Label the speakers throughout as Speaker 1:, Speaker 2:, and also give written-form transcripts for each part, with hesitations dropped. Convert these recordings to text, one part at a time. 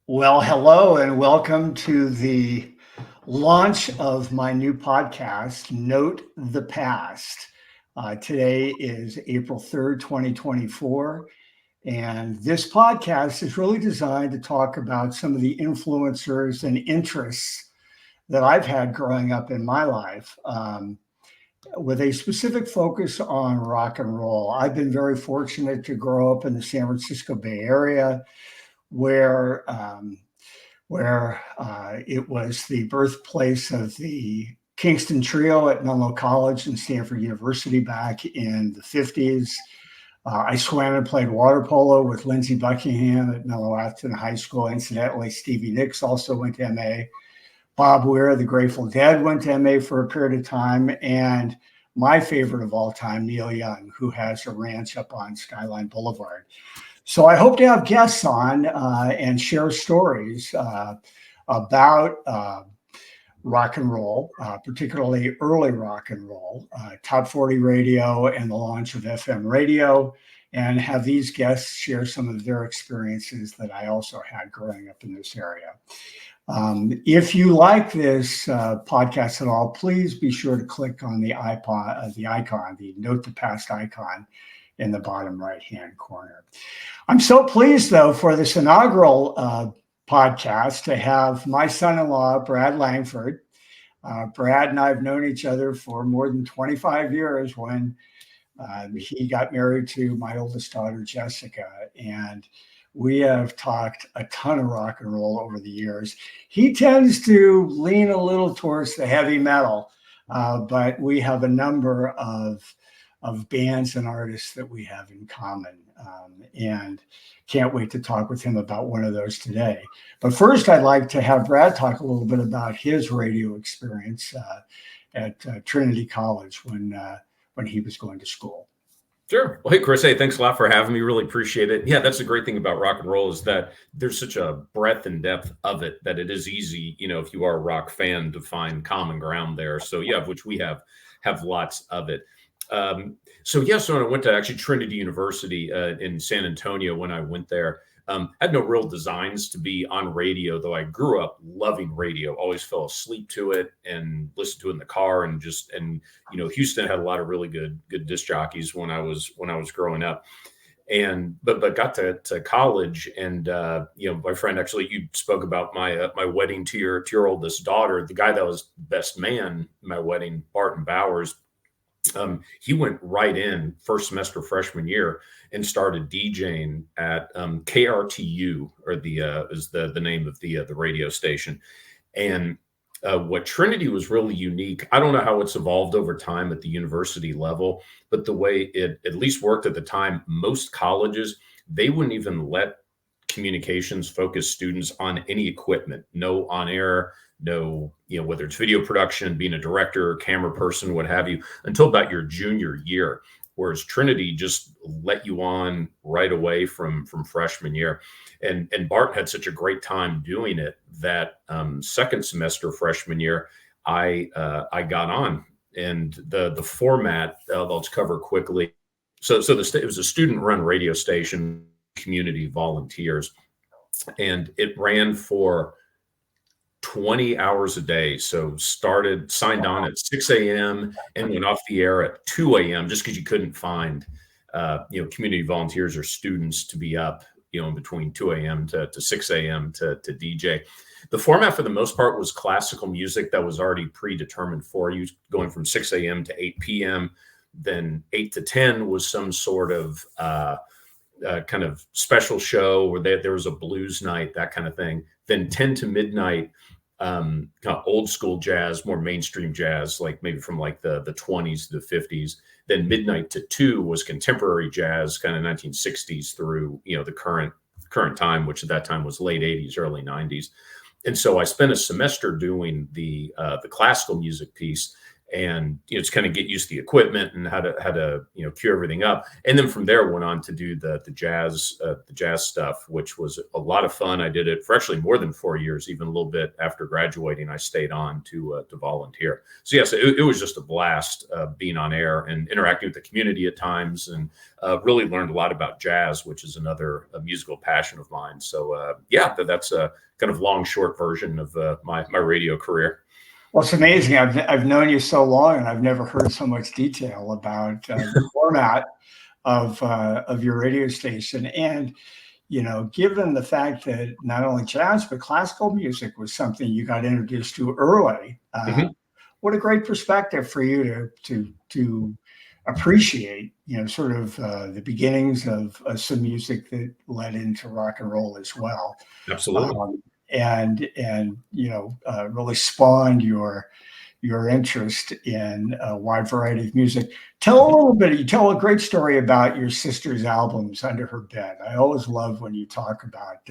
Speaker 1: Well, hello and welcome to the launch of my new podcast, Note the Past. Today is April 3rd, 2024. And this podcast is really designed to talk about some of the influencers and interests that I've had growing up in my life, with a specific focus on rock and roll. I've been very fortunate to grow up in the San Francisco Bay Area where it was the birthplace of the Kingston Trio at Menlo College and Stanford University back in the 50s. I swam and played water polo with Lindsey Buckingham at Mellow Atherton High School. Incidentally, Stevie Nicks also went to MA. Bob Weir, the Grateful Dead, went to MA for a period of time. And my favorite of all time, Neil Young, who has a ranch up on Skyline Boulevard. So I hope to have guests on and share stories about rock and roll, particularly early rock and roll, top 40 radio and the launch of FM radio, and have these guests share some of their experiences that I also had growing up in this area. If you like this podcast at all, please be sure to click on the icon, the Note the Past icon in the bottom right-hand corner. I'm so pleased, though, for this inaugural podcast to have my son-in-law, Brad Langford. Brad and I have known each other for more than 25 years when he got married to my oldest daughter, Jessica. And we have talked a ton of rock and roll over the years. He tends to lean a little towards the heavy metal, but we have a number of bands and artists that we have in common, and can't wait to talk with him about one of those today. But first, I'd like to have Brad talk a little bit about his radio experience at Trinity College when he was going to school.
Speaker 2: Sure. Well, hey, Chris, hey, thanks a lot for having me. Really appreciate it. Yeah, that's the great thing about rock and roll is that there's such a breadth and depth of it that it is easy, if you are a rock fan, to find common ground there. So yeah, which we have lots of it. So when I went to actually Trinity University in San Antonio, when I went there, I had no real designs to be on radio, though I grew up loving radio, always fell asleep to it and listened to it in the car and Houston had a lot of really good disc jockeys when I was growing up. But got to college and, my friend, actually, you spoke about my wedding to your oldest daughter, the guy that was best man in my wedding, Barton Bowers. He went right in first semester freshman year and started DJing at KRTU, or is the name of the radio station. And what Trinity was really unique, I don't know how it's evolved over time at the university level, but the way it at least worked at the time, most colleges, they wouldn't even let communications focused students on any equipment, no on air, no, whether it's video production, being a director, camera person, what have you, until about your junior year. Whereas Trinity just let you on right away from freshman year. And Bart had such a great time doing it that second semester freshman year, I got on. And the format, let's cover quickly. So it was a student-run radio station, community volunteers, and it ran for 20 hours a day. So signed on at 6 a.m. and went off the air at 2 a.m. just because you couldn't find, community volunteers or students to be up, in between 2 a.m. to 6 a.m. to DJ. The format for the most part was classical music that was already predetermined for you, going from 6 a.m. to 8 p.m. Then 8 to 10 was some sort of kind of special show where there was a blues night, that kind of thing. Then 10 to midnight, kind of old school jazz, more mainstream jazz, like maybe from like the 20s to the 50s. Then midnight to 2 was contemporary jazz, kind of 1960s through, the current time, which at that time was late 80s, early 90s. And so I spent a semester doing the classical music piece. and just kind of get used to the equipment and how to cue everything up. And then from there went on to do the jazz stuff, which was a lot of fun. I did it for actually more than 4 years, even a little bit after graduating. I stayed on to volunteer. So yes, it was just a blast being on air and interacting with the community at times, and really learned a lot about jazz, which is another musical passion of mine. So that's a kind of long, short version of my radio career.
Speaker 1: Well, it's amazing. I've known you so long, and I've never heard so much detail about the format of your radio station. And given the fact that not only jazz but classical music was something you got introduced to early, what a great perspective for you to appreciate. Sort of the beginnings of some music that led into rock and roll as well.
Speaker 2: Absolutely.
Speaker 1: And really spawned your interest in a wide variety of music. You tell a great story about your sister's albums under her bed. I always love when you talk about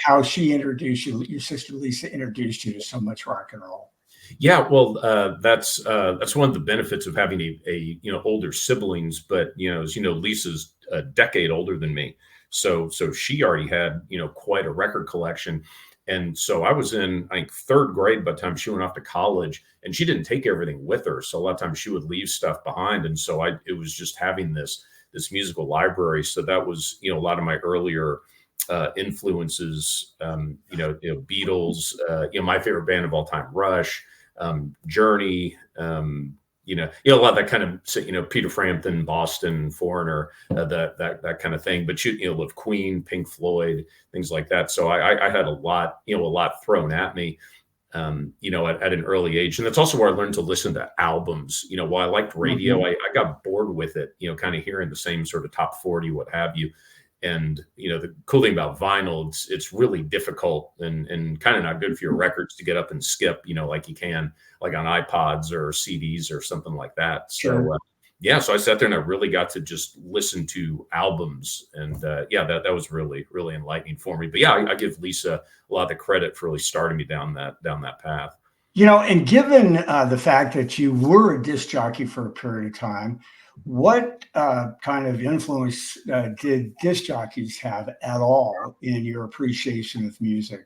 Speaker 1: how she introduced you, your sister Lisa introduced you to so much rock and roll.
Speaker 2: Yeah, well, that's one of the benefits of having a older siblings. But as you know, Lisa's a decade older than me. So she already had, quite a record collection. And so I was in, I think, third grade by the time she went off to college, and she didn't take everything with her. So a lot of times she would leave stuff behind. And so it was just having this musical library. So that was, a lot of my earlier influences, Beatles, my favorite band of all time, Rush, Journey, a lot of that kind of, Peter Frampton, Boston, Foreigner, that kind of thing. But love Queen, Pink Floyd, things like that. So I had a lot thrown at me, at an early age. And that's also where I learned to listen to albums. While I liked radio, I got bored with it, kind of hearing the same sort of top 40, what have you. And, the cool thing about vinyl, it's really difficult and kind of not good for your records to get up and skip, like you can, like on iPods or CDs or something like that.
Speaker 1: Sure.
Speaker 2: So, so I sat there and I really got to just listen to albums. And that was really, really enlightening for me. But I give Lisa a lot of the credit for really starting me down that path.
Speaker 1: And given the fact that you were a disc jockey for a period of time, what kind of influence did disc jockeys have at all in your appreciation of music?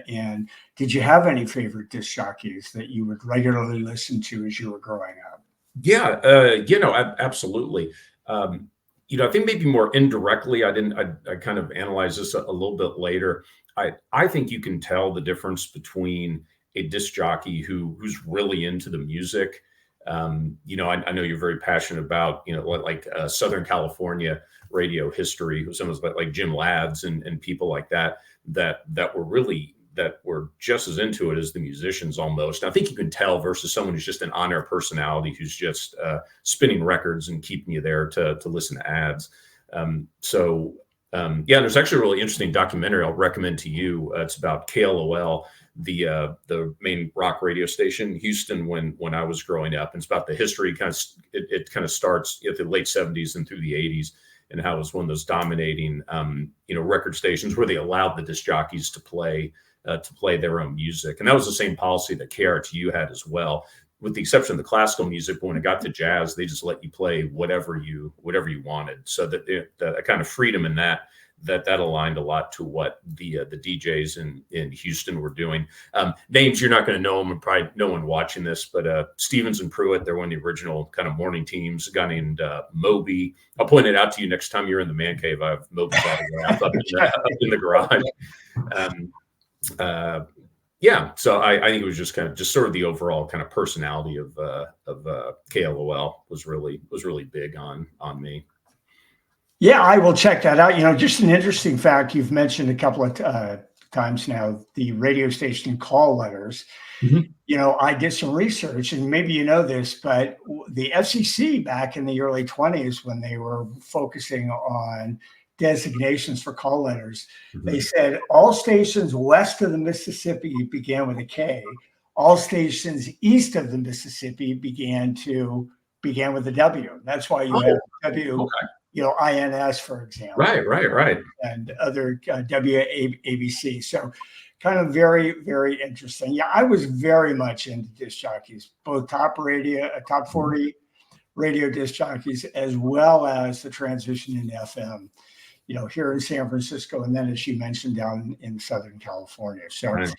Speaker 1: And did you have any favorite disc jockeys that you would regularly listen to as you were growing up?
Speaker 2: Yeah, absolutely. I think maybe more indirectly, I kind of analyzed this a little bit later. I think you can tell the difference between a disc jockey who's really into the music. I know you're very passionate about, Southern California radio history, someone like Jim Lads and people like that were just as into it as the musicians almost. I think you can tell versus someone who's just an on-air personality who's just spinning records and keeping you there to listen to ads. There's actually a really interesting documentary I'll recommend to you. It's about KLOL, the main rock radio station in Houston when I was growing up. And it's about the history. It kind of starts at the late 70s and through the 80s, and how it was one of those dominating record stations where they allowed the disc jockeys to play their own music. And that was the same policy that KRTU had as well, with the exception of the classical music. But when it got to jazz, they just let you play whatever you wanted. So that the kind of freedom in that aligned a lot to what the DJs in Houston were doing. Names, you're not going to know them, and probably no one watching this, but Stevens and Pruitt, they're one of the original kind of morning teams. A guy named Moby. I'll point it out to you next time you're in the man cave. I have Moby's autograph up in the garage. So I think it was just sort of the overall kind of personality of KLOL was really big on me.
Speaker 1: Yeah, I will check that out. Just an interesting fact you've mentioned a couple of times now, the radio station call letters. Mm-hmm. I did some research, and maybe you know this, but the FCC back in the early 20s, when they were focusing on designations for call letters, mm-hmm. they said all stations west of the Mississippi began with a K. All stations east of the Mississippi began with a W. That's why you have W. Okay. INS, for example.
Speaker 2: Right.
Speaker 1: And other WABC. So kind of very, very interesting. Yeah, I was very much into disc jockeys, both top 40 radio disc jockeys, as well as the transition into FM, here in San Francisco, and then, as you mentioned, down in Southern California. So,
Speaker 2: Right.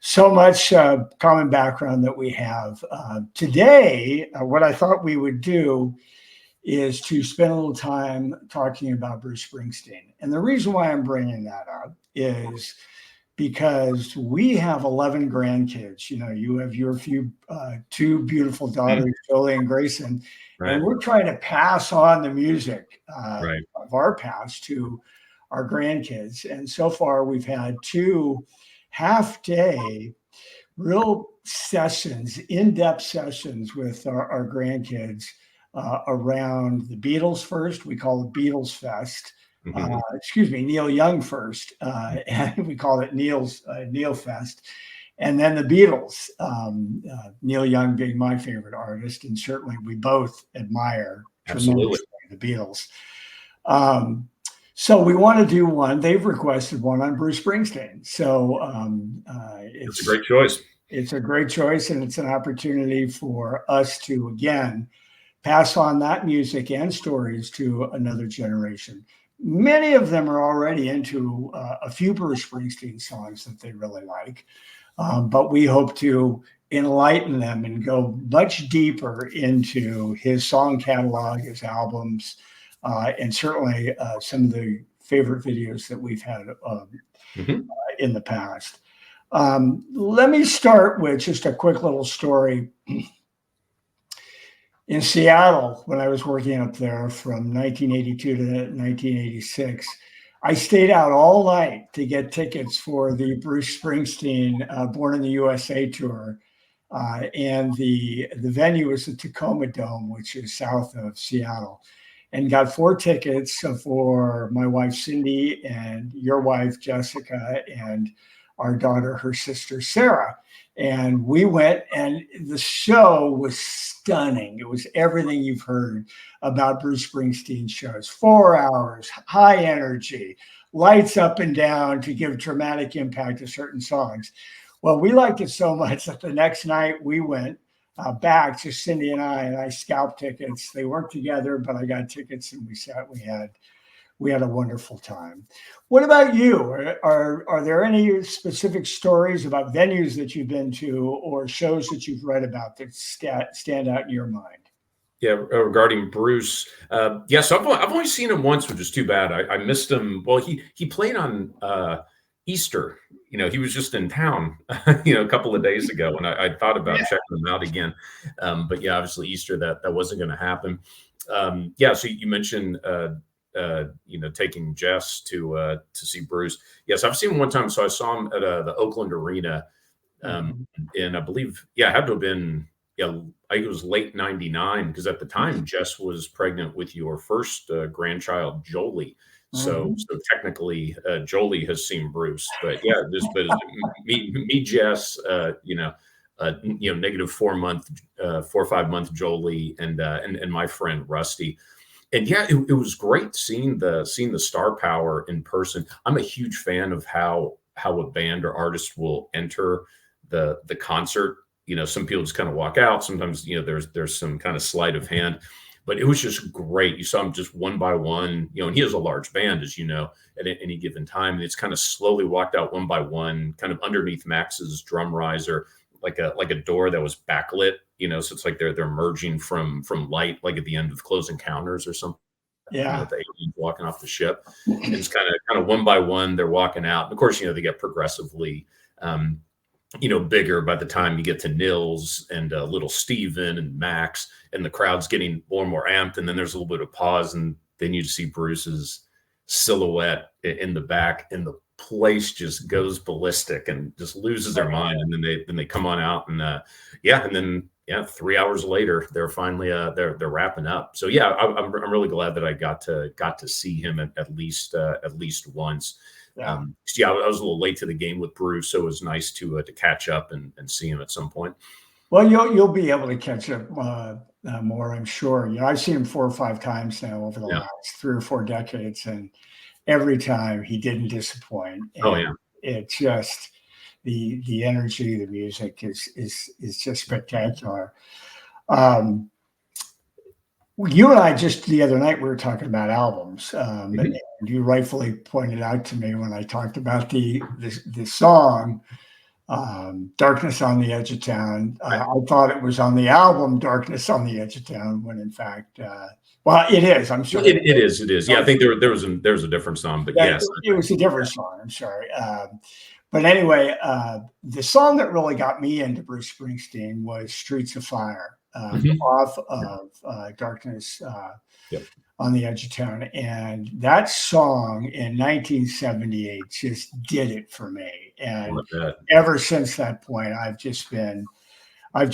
Speaker 1: so much common background that we have. Today, what I thought we would do is to spend a little time talking about Bruce Springsteen. And the reason why I'm bringing that up is because we have 11 grandkids. You have your two beautiful daughters, Jolie and Grayson,
Speaker 2: Right.
Speaker 1: and we're trying to pass on the music
Speaker 2: Right.
Speaker 1: of our past to our grandkids. And so far, we've had 2 half-day real sessions, in-depth sessions with our grandkids around the Beatles first. We call it Beatles Fest. Neil Young first, and we call it Neil Fest, and then the Beatles. Neil Young being my favorite artist, and certainly we both admire tremendously the Beatles. So we want to do one. They've requested one on Bruce Springsteen. So
Speaker 2: it's a great choice.
Speaker 1: It's a great choice, and it's an opportunity for us to again pass on that music and stories to another generation. Many of them are already into a few Bruce Springsteen songs that they really like, but we hope to enlighten them and go much deeper into his song catalog, his albums, and certainly some of the favorite videos that we've had in the past. Let me start with just a quick little story. In Seattle, when I was working up there from 1982 to 1986, I stayed out all night to get tickets for the Bruce Springsteen Born in the USA tour. And the venue was the Tacoma Dome, which is south of Seattle, and got 4 tickets for my wife, Cindy, and your wife, Jessica, and our daughter, her sister, Sarah. And we went, and the show was stunning. It was everything you've heard about Bruce Springsteen shows. 4 hours, high energy, lights up and down to give dramatic impact to certain songs. Well, we liked it so much that the next night we went back, just Cindy and I scalped tickets. They weren't together, but I got tickets, and we had a wonderful time. What about you? Are there any specific stories about venues that you've been to or shows that you've read about that stand out in your mind?
Speaker 2: Yeah, regarding Bruce, so I've only seen him once, which is too bad. I missed him. Well, he played on Easter. He was just in town, a couple of days ago, and I thought about checking him out again. But yeah, obviously Easter that wasn't going to happen. So you mentioned taking Jess to see Bruce. Yes, I've seen him one time. So I saw him at the Oakland Arena, and I believe, it had to have been, I think it was late '99, because at the time Jess was pregnant with your first grandchild, Jolie. So technically, Jolie has seen Bruce, but me, Jess, -4 or 5 month Jolie, and my friend Rusty. And it was great seeing the star power in person. I'm a huge fan of how a band or artist will enter the concert. Some people just kind of walk out. Sometimes, there's some kind of sleight of hand, but it was just great. You saw them just one by one, and he has a large band, as you know, at any given time. And it's kind of slowly walked out one by one, kind of underneath Max's drum riser, like a door that was backlit, so it's like they're emerging from light, like at the end of Close Encounters or something.
Speaker 1: Yeah,
Speaker 2: the aliens walking off the ship. And it's kind of one by one they're walking out. And of course, they get progressively, bigger by the time you get to Nils and little Steven and Max, and the crowd's getting more and more amped. And then there's a little bit of pause, and then you see Bruce's silhouette in the back, and the place just goes ballistic and just loses their mind. And then they come on out, and and then 3 hours later they're finally they're wrapping up. So I'm really glad that I got to see him at least once. I was a little late to the game with Bruce, so it was nice to catch up and see him at some point.
Speaker 1: Well, you'll be able to catch up more, I'm sure. I've seen him 4 or 5 times now over the last 3 or 4 decades, and every time he didn't disappoint. And it just, the energy, the music is just spectacular. You and I just the other night we were talking about albums, and you rightfully pointed out to me when I talked about the song "Darkness on the Edge of Town." I thought it was on the album "Darkness on the Edge of Town," when in fact, well, it is. I'm sorry.
Speaker 2: It is. Yeah, I think there was a different song, but yes,
Speaker 1: it was a different song. I'm sorry. But anyway, the song that really got me into Bruce Springsteen was "Streets of Fire." Off of Darkness on the Edge of Town. And that song in 1978 just did it for me. And ever since that point, I've just been a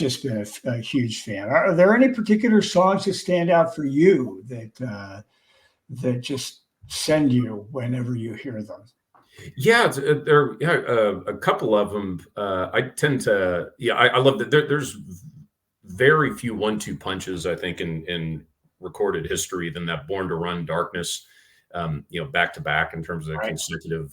Speaker 1: huge fan. Are there any particular songs that stand out for you that just send you whenever you hear them?
Speaker 2: Yeah, there are a couple of them. I tend to, I love that there's very few 1-2 punches, I think, in recorded history than that Born to Run, Darkness, back to back in terms of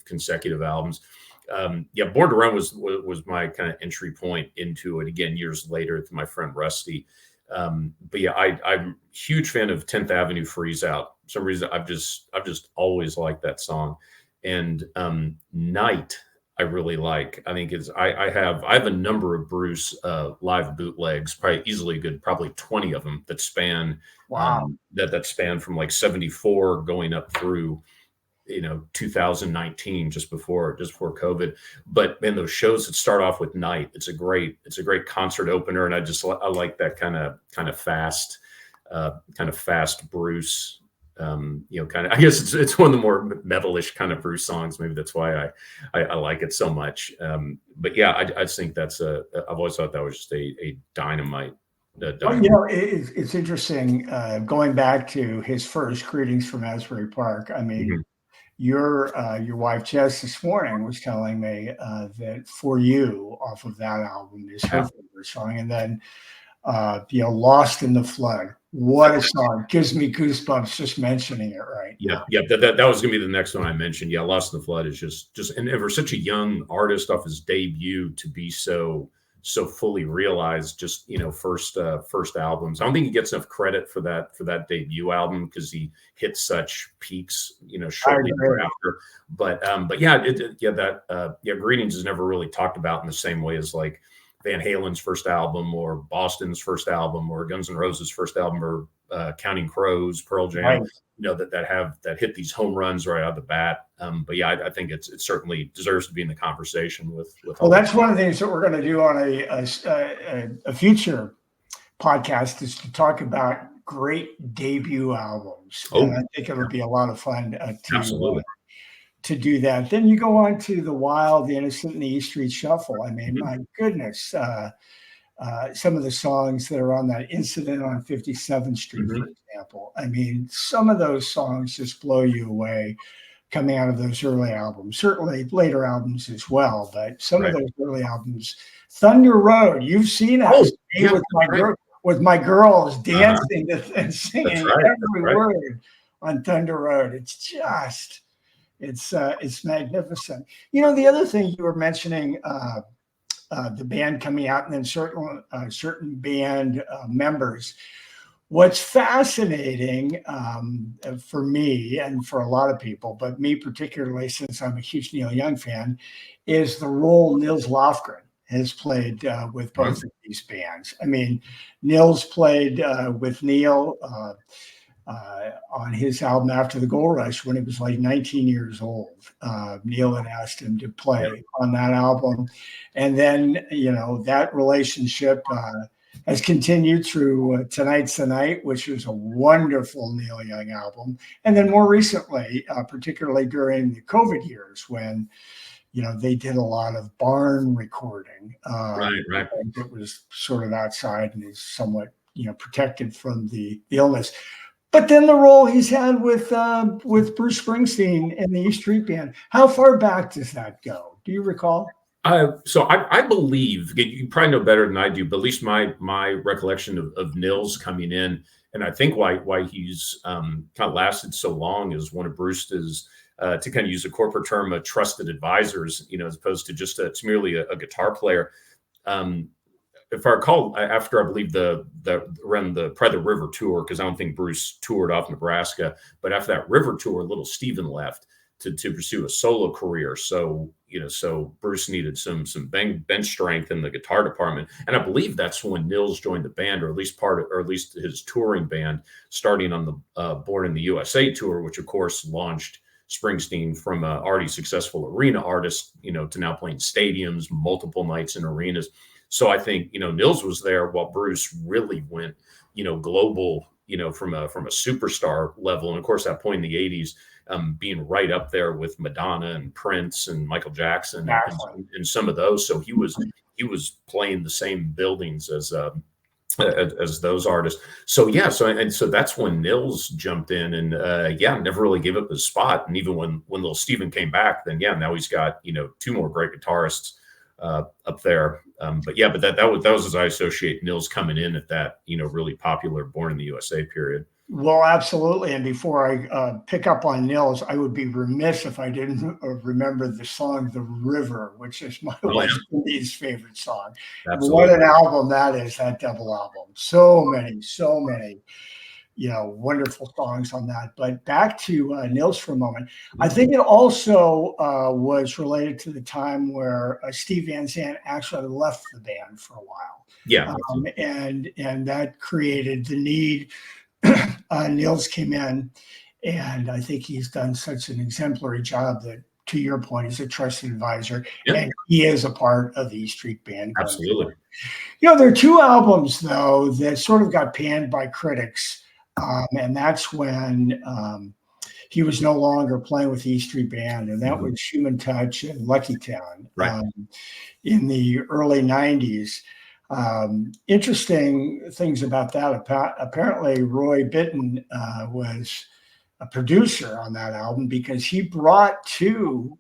Speaker 2: consecutive albums. Born to Run was my kind of entry point into it. Again, years later, with my friend Rusty. But yeah, I'm a huge fan of 10th Avenue Freeze Out. For some reason, I've just always liked that song. And Night, I really like. I think I have a number of Bruce live bootlegs, probably 20 of them that span that span from like 74 going up through 2019, just before COVID. But man, those shows that start off with Night, it's a great concert opener, and I like that kind of fast Bruce. I guess it's one of the more metalish kind of Bruce songs. Maybe that's why I like it so much. But yeah, I just think I've always thought that was just a dynamite.
Speaker 1: It's interesting. Going back to his first Greetings from Asbury Park. I mean, your wife Jess this morning was telling me that For You off of that album is her favorite song, and then Lost in the Flood. What a song. Gives me goosebumps just mentioning it, right?
Speaker 2: Yeah. That was going to be the next one I mentioned. Yeah, Lost in the Flood is just and for such a young artist off his debut to be so fully realized, just first albums. I don't think he gets enough credit for that debut album because he hit such peaks, shortly thereafter. But yeah, Greetings is never really talked about in the same way as like Van Halen's first album or Boston's first album or Guns N' Roses' first album or Counting Crows, Pearl Jam, that hit these home runs right out of the bat. But yeah, I think it certainly deserves to be in the conversation with.
Speaker 1: Well, that's one of the things that we're going to do on a future podcast is to talk about great debut albums. And I think it would be a lot of fun to do that. Then you go on to The Wild, The Innocent, and the E Street Shuffle. I mean, my goodness, some of the songs that are on that Incident on 57th Street, for example. I mean, some of those songs just blow you away coming out of those early albums, certainly later albums as well, but some of those early albums. Thunder Road, you've seen us with my girls dancing and singing every word on Thunder Road. It's just... It's magnificent. The other thing you were mentioning, the band coming out, and then certain band members. What's fascinating for me and for a lot of people, but me particularly, since I'm a huge Neil Young fan, is the role Nils Lofgren has played with both of these bands. I mean, Nils played with Neil on his album After the Gold Rush when he was like 19 years old. Neil had asked him to play on that album. And then, that relationship has continued through Tonight's the Night, which was a wonderful Neil Young album. And then more recently, particularly during the COVID years when, they did a lot of barn recording.
Speaker 2: Right.
Speaker 1: It was sort of outside and is somewhat, protected from the illness. But then the role he's had with Bruce Springsteen and the E Street Band, how far back does that go? Do you recall?
Speaker 2: So I believe, you probably know better than I do, but at least my recollection of Nils coming in, and I think why he's kind of lasted so long is one of Bruce's to kind of use a corporate term, trusted advisors, as opposed to just it's merely a guitar player. If I recall, after I believe probably the River tour, because I don't think Bruce toured off Nebraska, but after that River tour, little Steven left to pursue a solo career. So Bruce needed some bench strength in the guitar department, and I believe that's when Nils joined the band, or at least his touring band, starting on the Born in the USA tour, which of course launched Springsteen from an already successful arena artist, to now playing stadiums, multiple nights in arenas. So I think, Nils was there while Bruce really went, global, from a superstar level. And of course, that point in the 80s, being right up there with Madonna and Prince and Michael Jackson and some of those. So he was playing the same buildings as those artists. So so that's when Nils jumped in and never really gave up his spot. And even when little Steven came back, then now he's got two more great guitarists up there. But that was as I associate Nils coming in at that really popular Born in the USA period.
Speaker 1: Well, absolutely. And before I pick up on Nils, I would be remiss if I didn't remember the song "The River," which is my wife's favorite song. What an album that is! That double album. So many, wonderful songs on that. But back to Nils for a moment. I think it also was related to the time where Steve Van Zandt actually left the band for a while.
Speaker 2: Yeah,
Speaker 1: and that created the need. Nils came in, and I think he's done such an exemplary job that, to your point, he's a trusted advisor, and he is a part of the E Street Band.
Speaker 2: Absolutely.
Speaker 1: There are two albums, though, that sort of got panned by critics, and that's when he was no longer playing with the E Street Band, and that was Human Touch and Lucky Town in the early 90s. Interesting things about that. Apparently, Roy Bittan was a producer on that album because he brought to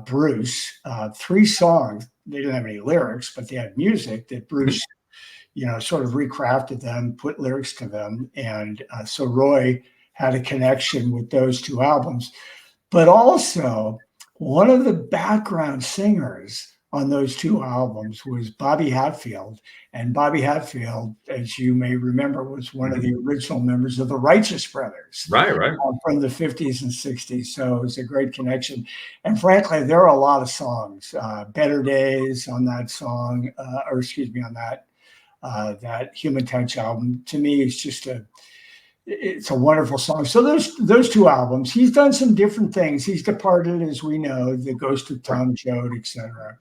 Speaker 1: Bruce 3 songs. They didn't have any lyrics, but they had music that Bruce, sort of recrafted them, put lyrics to them. And so Roy had a connection with those 2 albums. But also, one of the background singers on those 2 albums was Bobby Hatfield. And Bobby Hatfield, as you may remember, was one of the original members of the Righteous Brothers.
Speaker 2: Right.
Speaker 1: From the 50s and 60s. So it was a great connection. And frankly, there are a lot of songs. Better Days on that song, on that Human Touch album. To me, it's a wonderful song. So those 2 albums, he's done some different things. He's departed, as we know, the Ghost of Tom Joad, etc.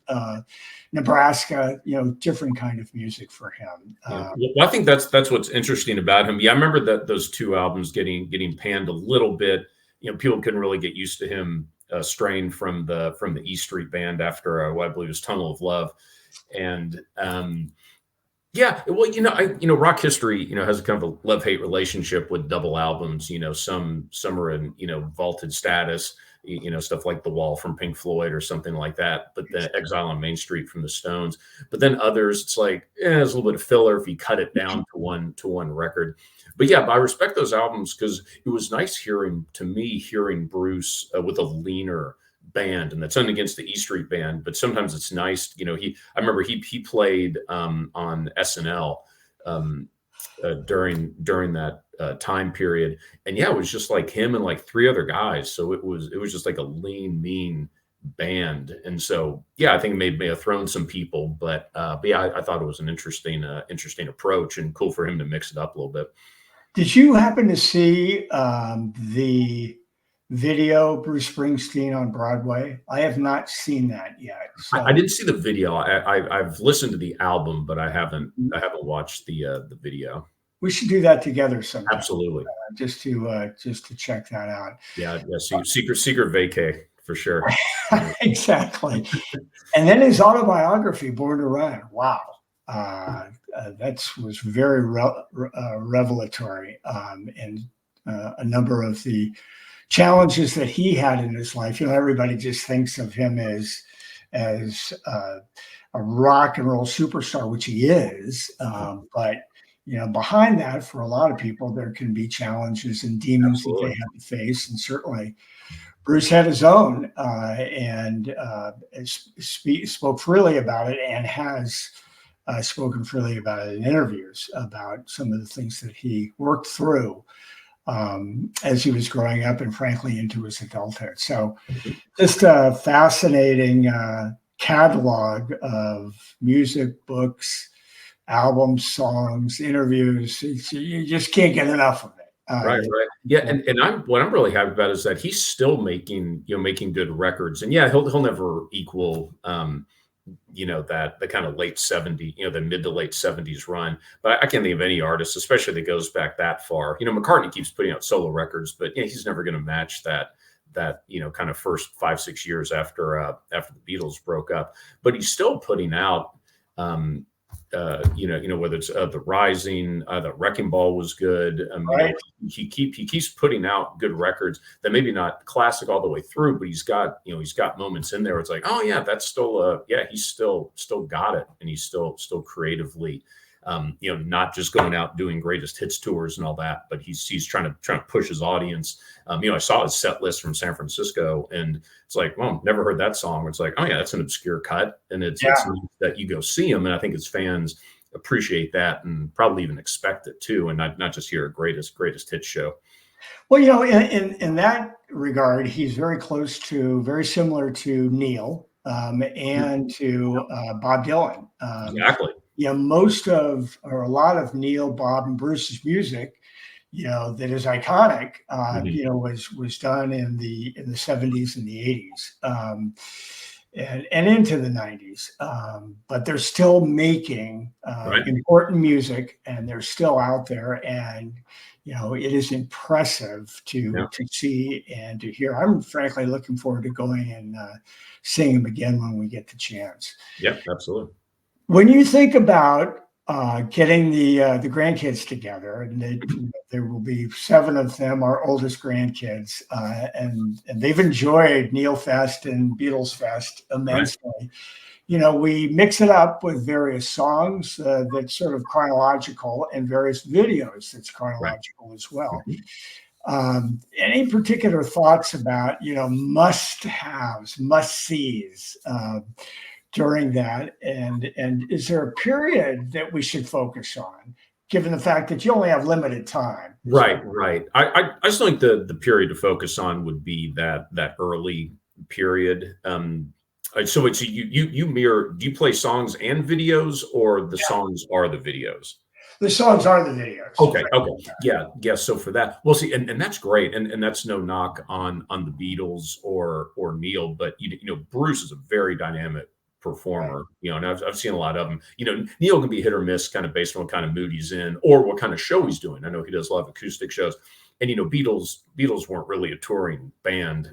Speaker 1: Nebraska, different kind of music for him.
Speaker 2: Well, I think that's what's interesting about him. Yeah, I remember that those 2 albums getting panned a little bit. People couldn't really get used to him straying from the E Street Band after what I believe was Tunnel of Love, and rock history, has a kind of a love-hate relationship with double albums. Some are in, vaulted status, stuff like The Wall from Pink Floyd or something like that. But then Exile on Main Street from the Stones. But then others, it's like, there's a little bit of filler if you cut it down to one record. But I respect those albums because it was nice hearing Bruce with a leaner band, and that's nothing against the E Street Band, but sometimes it's nice. I remember he played on SNL during that time period, and it was just like him and like 3 other guys. So it was just like a lean, mean band, and so I think it may have thrown some people, but I thought it was an interesting approach and cool for him to mix it up a little bit.
Speaker 1: Did you happen to see the video Bruce Springsteen on Broadway? I have not seen that yet. So.
Speaker 2: I didn't see the video. I've listened to the album, but I haven't watched the video.
Speaker 1: We should do that together sometime.
Speaker 2: Absolutely.
Speaker 1: Just to check that out.
Speaker 2: Yeah. Secret vacay for sure.
Speaker 1: Exactly. And then his autobiography, Born to Run. Wow. That was very revelatory, and a number of the challenges that he had in his life. Everybody just thinks of him as a rock and roll superstar, which he is. But behind that, for a lot of people, there can be challenges and demons that they have to face. And certainly Bruce had his own and spoke freely about it, and has spoken freely about it in interviews about some of the things that he worked through as he was growing up, and frankly into his adulthood. So just a fascinating catalog of music, books, albums, songs, interviews. You just can't get enough of it.
Speaker 2: Right. Yeah, and what I'm really happy about is that he's still making good records, and yeah, he'll never equal that the kind of late 70s, the mid to late 70s run. But I can't think of any artist, especially that goes back that far. McCartney keeps putting out solo records, but he's never going to match that kind of first 5-6 years after the Beatles broke up. But he's still putting out whether it's the Rising, the Wrecking Ball was good.
Speaker 1: Right.
Speaker 2: He keeps putting out good records that maybe not classic all the way through, but he's got moments in there. It's like, oh yeah, that's still he's still got it, and he's still creatively, not just going out doing greatest hits tours and all that, but he's trying to push his audience. I saw his set list from San Francisco, and it's like, well, never heard that song. It's like, oh yeah, that's an obscure cut, and it's neat that you go see him, and I think his fans appreciate that and probably even expect it too, and not just hear a greatest hits show.
Speaker 1: Well, in that regard, he's very similar to Neil and to Bob Dylan.
Speaker 2: Exactly.
Speaker 1: Most of, or a lot of Neil, Bob, and Bruce's music, that is iconic, was done in the 70s and the 80s, and into the 90s. But they're still making important music, and they're still out there, and it is impressive to see and to hear. I'm frankly looking forward to going and seeing them again when we get the chance.
Speaker 2: Yep, absolutely.
Speaker 1: When you think about getting the grandkids together, and there will be 7 of them, our oldest grandkids, and they've enjoyed Neil Fest and Beatles Fest immensely. Right. We mix it up with various songs that's sort of chronological, and various videos that's chronological as well. Any particular thoughts about must-haves, must-sees during that, and is there a period that we should focus on, given the fact that you only have limited time?
Speaker 2: Right. I just think the period to focus on would be that early period. So it's you mirror. Do you play songs and videos, or the songs are the videos?
Speaker 1: The songs are the videos.
Speaker 2: Okay. Yeah. So for that, we'll see, and that's great, and that's no knock on the Beatles or Neil, but Bruce is a very dynamic performer, and I've seen a lot of them. Neil can be hit or miss, kind of based on what kind of mood he's in or what kind of show he's doing. I know he does a lot of acoustic shows, and Beatles weren't really a touring band,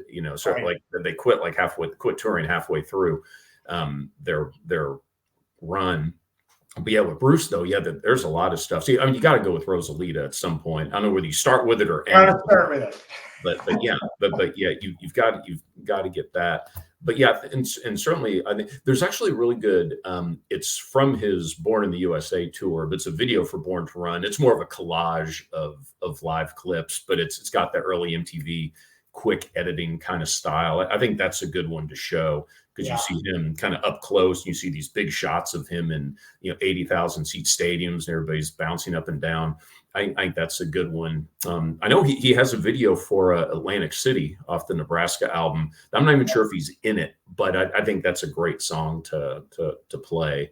Speaker 2: like they quit touring halfway through their run. But yeah, with Bruce though, there's a lot of stuff. See, I mean, you got to go with Rosalita at some point. I don't know whether you start with it or end.
Speaker 1: Start with it.
Speaker 2: But yeah, you've got to get that. But yeah, and certainly I think there's actually really good. It's from his Born in the USA tour, but it's a video for Born to Run. It's more of a collage of live clips, but it's got that early MTV quick editing kind of style. I think that's a good one to show, because you see him kind of up close. You see these big shots of him in 80,000 seat stadiums, and everybody's bouncing up and down. I think that's a good one. I know he has a video for Atlantic City off the Nebraska album. I'm not even sure if he's in it, but I think that's a great song to play.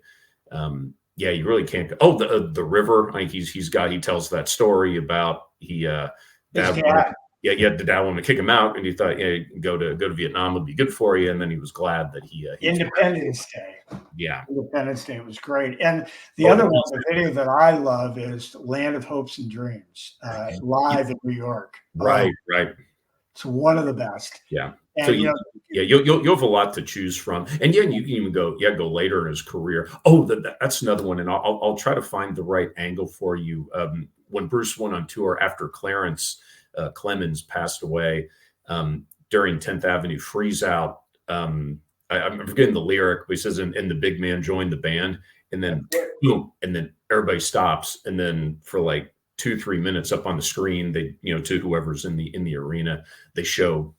Speaker 2: Yeah, you really can't. Oh, the river. I think he tells that story about the dad wanted to kick him out, and he thought, go to Vietnam would be good for you, and then he was glad that he
Speaker 1: Independence Day.
Speaker 2: Yeah,
Speaker 1: Independence Day was great. And the other one, the video that I love, is Land of Hopes and Dreams, live in New York.
Speaker 2: Right.
Speaker 1: It's one of the best.
Speaker 2: Yeah. And, so you'll have a lot to choose from, and you can even go later in his career. Oh, that's another one, and I'll try to find the right angle for you. When Bruce went on tour after Clarence Clemens passed away, during 10th Avenue Freeze Out. I'm forgetting the lyric, but he says, and the big man joined the band, and then boom, and then everybody stops, and then for like 2-3 minutes up on the screen, they to whoever's in the arena, they show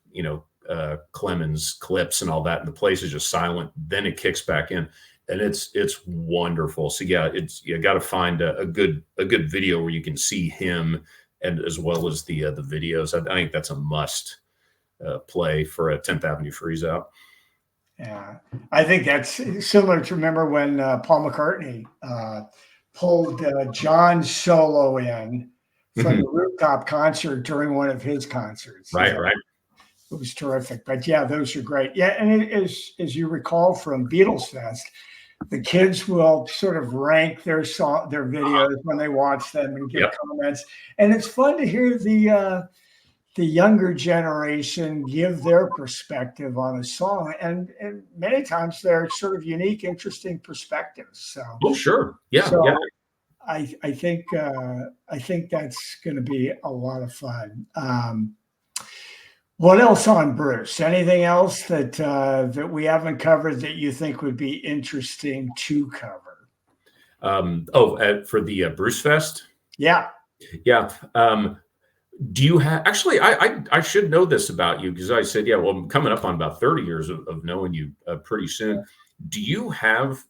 Speaker 2: Clemens clips and all that, and the place is just silent. Then it kicks back in, and it's wonderful. So yeah, you got to find a good video where you can see him, and as well as the videos. I think that's a must play for a 10th Avenue Freeze Out.
Speaker 1: Yeah, I think that's similar to, remember when Paul McCartney pulled John's solo in from the rooftop concert during one of his concerts.
Speaker 2: Right, right.
Speaker 1: It was terrific. But yeah, those are great. Yeah, and it is, as you recall from Beatles Fest, the kids will sort of rank their videos when they watch them and give comments. And it's fun to hear the younger generation give their perspective on a song, and many times they're sort of unique, interesting perspectives. So,
Speaker 2: oh sure, yeah,
Speaker 1: so
Speaker 2: yeah.
Speaker 1: I think that's going to be a lot of fun. What else on Bruce? Anything else that we haven't covered that you think would be interesting to cover?
Speaker 2: For the Bruce Fest?
Speaker 1: Yeah.
Speaker 2: Do you have, actually, I should know this about you, because I said, yeah, well, I'm coming up on about 30 years of knowing you pretty soon. Do you have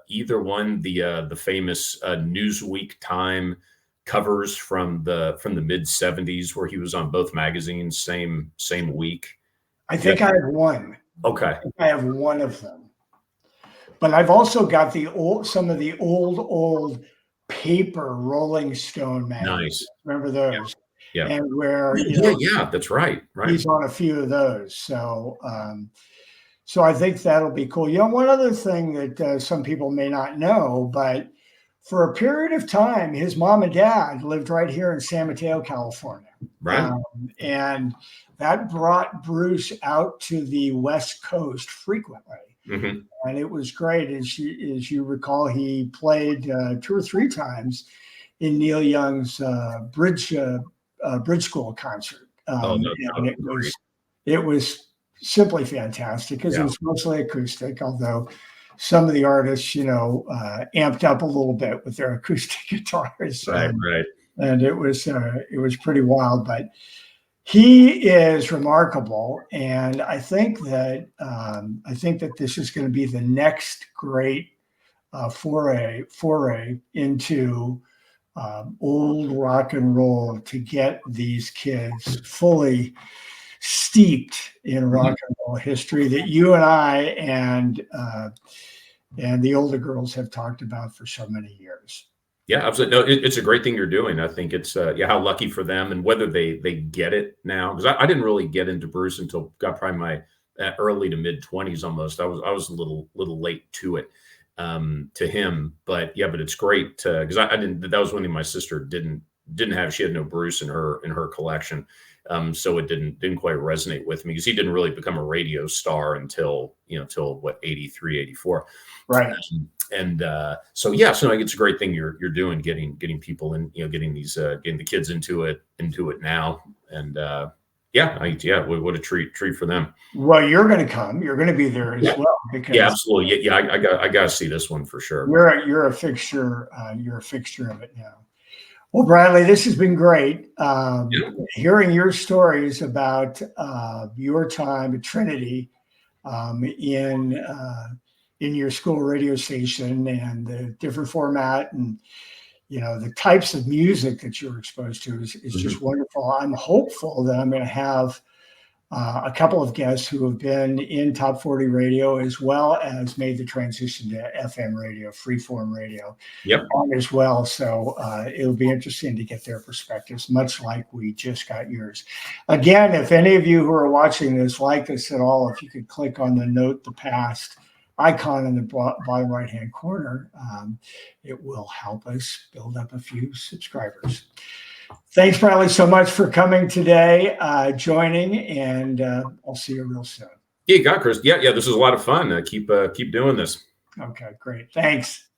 Speaker 2: either one, the famous Newsweek Time covers from the mid 70s, where he was on both magazines same week?
Speaker 1: I think I have one.
Speaker 2: Okay.
Speaker 1: I have one of them. But I've also got some of the old paper Rolling Stone magazines.
Speaker 2: Nice.
Speaker 1: Remember those?
Speaker 2: Yeah.
Speaker 1: And where
Speaker 2: that's right.
Speaker 1: He's on a few of those. So so I think that'll be cool. One other thing that some people may not know, but for a period of time, his mom and dad lived right here in San Mateo, California.
Speaker 2: Right.
Speaker 1: And that brought Bruce out to the West Coast frequently.
Speaker 2: Mm-hmm.
Speaker 1: And it was great. As you recall, he played 2 or 3 times in Neil Young's Bridge School concert. And it was simply fantastic, because it was mostly acoustic, although some of the artists, amped up a little bit with their acoustic guitars.
Speaker 2: Right.
Speaker 1: And it was pretty wild, but he is remarkable. And I think that this is going to be the next great foray into old rock and roll, to get these kids fully steeped in rock and roll history that you and I and the older girls have talked about for so many years.
Speaker 2: Yeah, absolutely. No, it's a great thing you're doing. I think it's how lucky for them, and whether they get it now, because I didn't really get into Bruce until got probably my early to mid 20s almost. I was a little late to it. To him, but it's great because I didn't. That was one thing my sister didn't have. She had no Bruce in her collection, so it didn't quite resonate with me, because he didn't really become a radio star until 83, 84.
Speaker 1: Right.
Speaker 2: So it's a great thing you're doing, getting people in, getting the kids into it now, and what a treat for them.
Speaker 1: Well, you're going to come. You're going to be there as well. Because
Speaker 2: absolutely. Yeah, I got to see this one for sure.
Speaker 1: You're a fixture. You're a fixture of it now. Well, Bradley, this has been great. Hearing your stories about your time at Trinity in your school radio station, and the different format, and the types of music that you're exposed to is just wonderful. I'm hopeful that I'm going to have a couple of guests who have been in Top 40 radio, as well as made the transition to FM radio, freeform radio on as well. So it'll be interesting to get their perspectives, much like we just got yours. Again, if any of you who are watching this like this at all, if you could click on the Note the Past icon in the bottom right-hand corner, it will help us build up a few subscribers. Thanks, Bradley, so much for coming today, joining, and I'll see you real soon.
Speaker 2: Yeah, Chris. Yeah, this is a lot of fun. Keep doing this.
Speaker 1: Okay, great. Thanks.